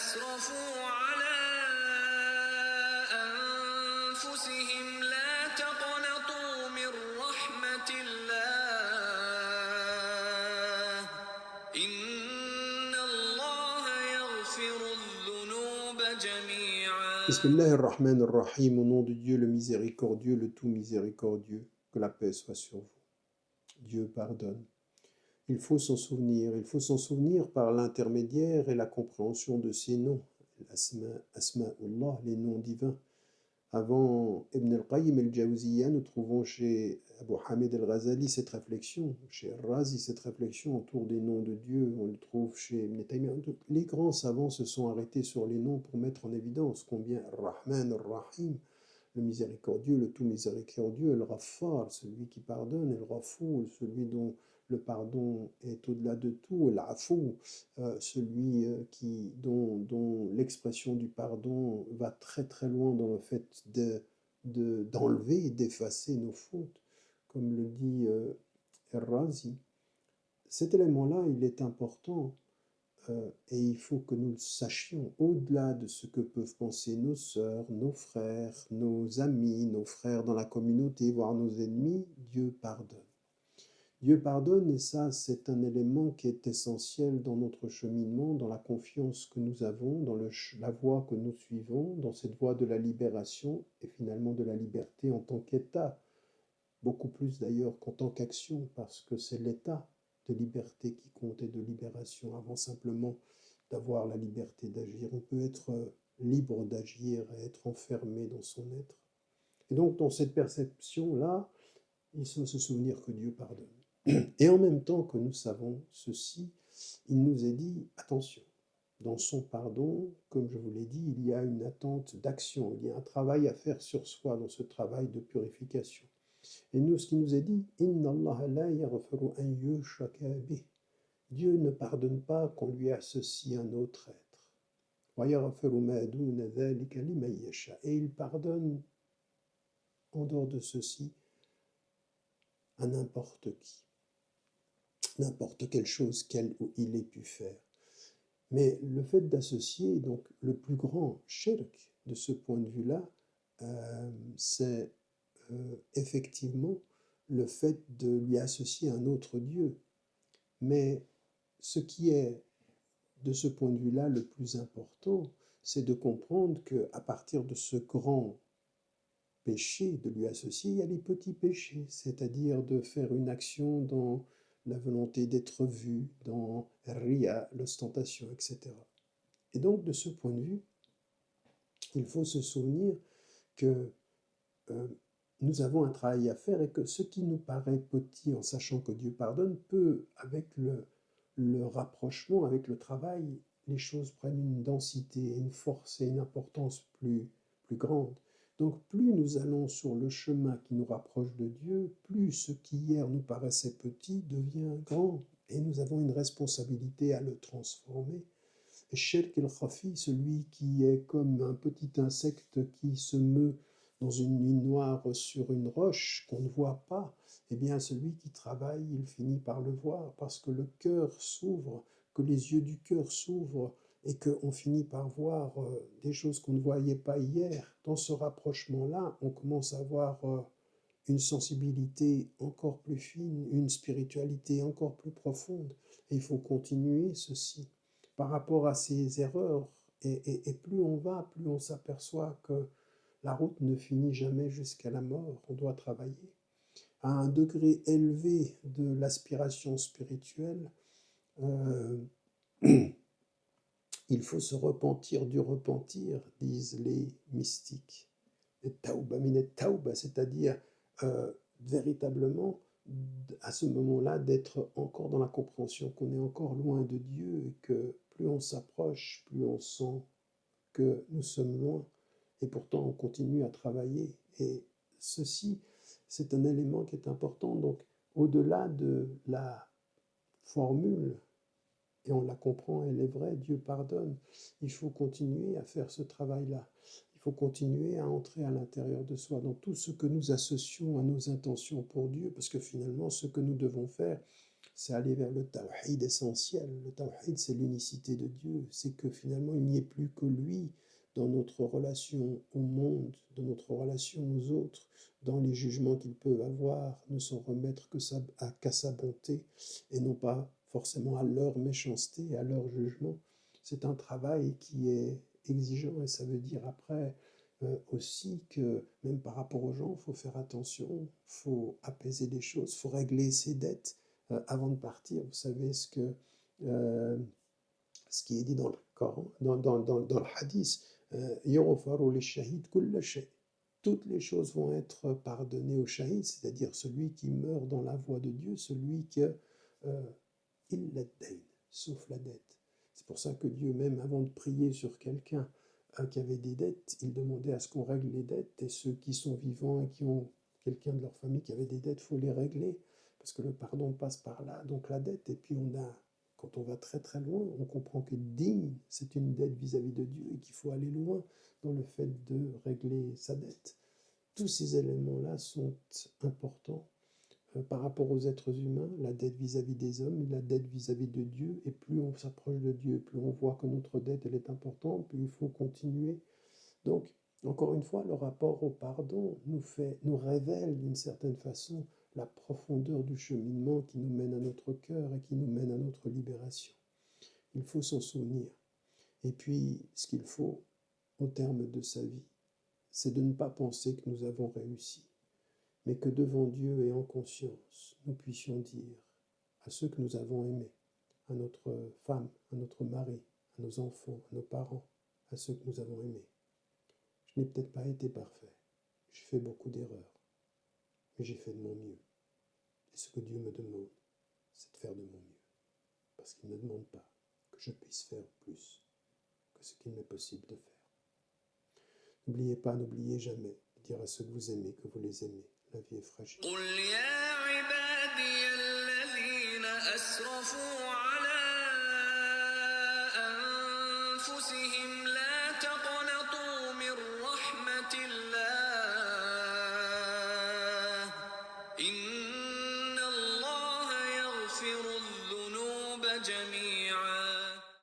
أسرفوا على أنفسهم لا تقنطوا من رحمة الله إن الله يغفر الذنوب جميعا. Bismillah ar-Rahman ar-Rahim, au nom de Dieu le miséricordieux, le tout miséricordieux, que la paix soit sur vous. Dieu pardonne. Il faut s'en souvenir par l'intermédiaire et la compréhension de ces noms, Asma'ullah, les noms divins. Avant Ibn al-Qayyim al-Jawziyya, nous trouvons chez Abu Hamid al-Ghazali cette réflexion, chez Al-Razi cette réflexion autour des noms de Dieu, on le trouve chez Ibn Taymiyyah. Les grands savants se sont arrêtés sur les noms pour mettre en évidence combien Ar-Rahman, Ar-Rahim, le miséricordieux, le tout miséricordieux, le Ghaffar, celui qui pardonne, et le Ghafour, celui dont le pardon est au-delà de tout, l'Afou, celui dont l'expression du pardon va très très loin dans le fait d'enlever, d'effacer nos fautes, comme le dit Al-Razi. Cet élément-là, il est important et il faut que nous le sachions, au-delà de ce que peuvent penser nos sœurs, nos frères, nos amis, nos frères dans la communauté, voire nos ennemis, Dieu pardonne. Dieu pardonne, et ça, c'est un élément qui est essentiel dans notre cheminement, dans la confiance que nous avons, dans la voie que nous suivons, dans cette voie de la libération et finalement de la liberté en tant qu'État, beaucoup plus d'ailleurs qu'en tant qu'action, parce que c'est l'État de liberté qui compte et de libération, avant simplement d'avoir la liberté d'agir. On peut être libre d'agir et être enfermé dans son être. Et donc, dans cette perception-là, il faut se souvenir que Dieu pardonne. Et en même temps que nous savons ceci, il nous est dit, attention, dans son pardon, comme je vous l'ai dit, il y a une attente d'action, il y a un travail à faire sur soi dans ce travail de purification. Et nous, ce qui nous est dit, Inna Allah la yaghfiru an yushraka bih. Dieu ne pardonne pas qu'on lui associe un autre être. Wa yaghfiru ma duna dhalika liman yasha. Et il pardonne en dehors de ceci à n'importe qui, n'importe quelle chose qu'il ait pu faire. Mais le fait d'associer, donc le plus grand shirk de ce point de vue-là, c'est effectivement le fait de lui associer un autre Dieu. Mais ce qui est, de ce point de vue-là, le plus important, c'est de comprendre qu'à partir de ce grand péché de lui associer, il y a les petits péchés, c'est-à-dire de faire une action dans la volonté d'être vu, dans Riya, l'ostentation, etc. Et donc, de ce point de vue, il faut se souvenir que nous avons un travail à faire et que ce qui nous paraît petit en sachant que Dieu pardonne peut, avec le rapprochement, avec le travail, les choses prennent une densité, une force et une importance plus grande. Donc plus nous allons sur le chemin qui nous rapproche de Dieu, plus ce qui hier nous paraissait petit devient grand et nous avons une responsabilité à le transformer. Et Shirk el-Khafi, celui qui est comme un petit insecte qui se meut dans une nuit noire sur une roche qu'on ne voit pas, eh bien celui qui travaille, il finit par le voir parce que le cœur s'ouvre, que les yeux du cœur s'ouvrent et qu'on finit par voir des choses qu'on ne voyait pas hier. Dans ce rapprochement-là, on commence à voir une sensibilité encore plus fine, une spiritualité encore plus profonde. Et il faut continuer ceci par rapport à ces erreurs. Et plus on va, plus on s'aperçoit que la route ne finit jamais jusqu'à la mort. On doit travailler. À un degré élevé de l'aspiration spirituelle, il faut se repentir du repentir, disent les mystiques. Et tauba minet tauba, c'est-à-dire véritablement, à ce moment-là, d'être encore dans la compréhension qu'on est encore loin de Dieu et que plus on s'approche, plus on sent que nous sommes loin. Et pourtant, on continue à travailler. Et ceci, c'est un élément qui est important. Donc, au-delà de la formule, et on la comprend, elle est vraie, Dieu pardonne, il faut continuer à faire ce travail-là. Il faut continuer à entrer à l'intérieur de soi, dans tout ce que nous associons à nos intentions pour Dieu, parce que finalement, ce que nous devons faire, c'est aller vers le tawhid essentiel. Le tawhid, c'est l'unicité de Dieu. C'est que finalement, il n'y ait plus que lui dans notre relation au monde, dans notre relation aux autres, dans les jugements qu'ils peuvent avoir, ne s'en remettre qu'à sa bonté et non pas forcément à leur méchanceté, à leur jugement. C'est un travail qui est exigeant et ça veut dire après aussi que même par rapport aux gens, il faut faire attention, il faut apaiser les choses, il faut régler ses dettes avant de partir. Vous savez euh, ce qui est dit dans le Coran, dans le hadith, يغفر للشهيد كل شيء. Toutes les choses vont être pardonnées au shahid, c'est-à-dire celui qui meurt dans la voie de Dieu, celui que illa ad-dayn, sauf la dette. C'est pour ça que Dieu, même avant de prier sur quelqu'un qui avait des dettes, il demandait à ce qu'on règle les dettes, et ceux qui sont vivants et qui ont quelqu'un de leur famille qui avait des dettes, il faut les régler, parce que le pardon passe par là, donc la dette. Et puis quand on va très très loin, on comprend que digne, c'est une dette vis-à-vis de Dieu et qu'il faut aller loin dans le fait de régler sa dette. Tous ces éléments-là sont importants par rapport aux êtres humains, la dette vis-à-vis des hommes, la dette vis-à-vis de Dieu, et plus on s'approche de Dieu, plus on voit que notre dette elle est importante, plus il faut continuer. Donc, encore une fois, le rapport au pardon nous révèle d'une certaine façon la profondeur du cheminement qui nous mène à notre cœur et qui nous mène à notre libération. Il faut s'en souvenir. Et puis, ce qu'il faut, au terme de sa vie, c'est de ne pas penser que nous avons réussi, mais que devant Dieu et en conscience, nous puissions dire à ceux que nous avons aimés, à notre femme, à notre mari, à nos enfants, à nos parents, à ceux que nous avons aimés. Je n'ai peut-être pas été parfait, j'ai fait beaucoup d'erreurs, mais j'ai fait de mon mieux. Et ce que Dieu me demande, c'est de faire de mon mieux, parce qu'il ne demande pas que je puisse faire plus que ce qu'il m'est possible de faire. N'oubliez pas, n'oubliez jamais de dire à ceux que vous aimez que vous les aimez. La vie est fragile. قل يا عبادي الذين أسرفوا على أنفسهم لا تقنطوا من رحمة الله إن الله يغفر الذنوب جميعا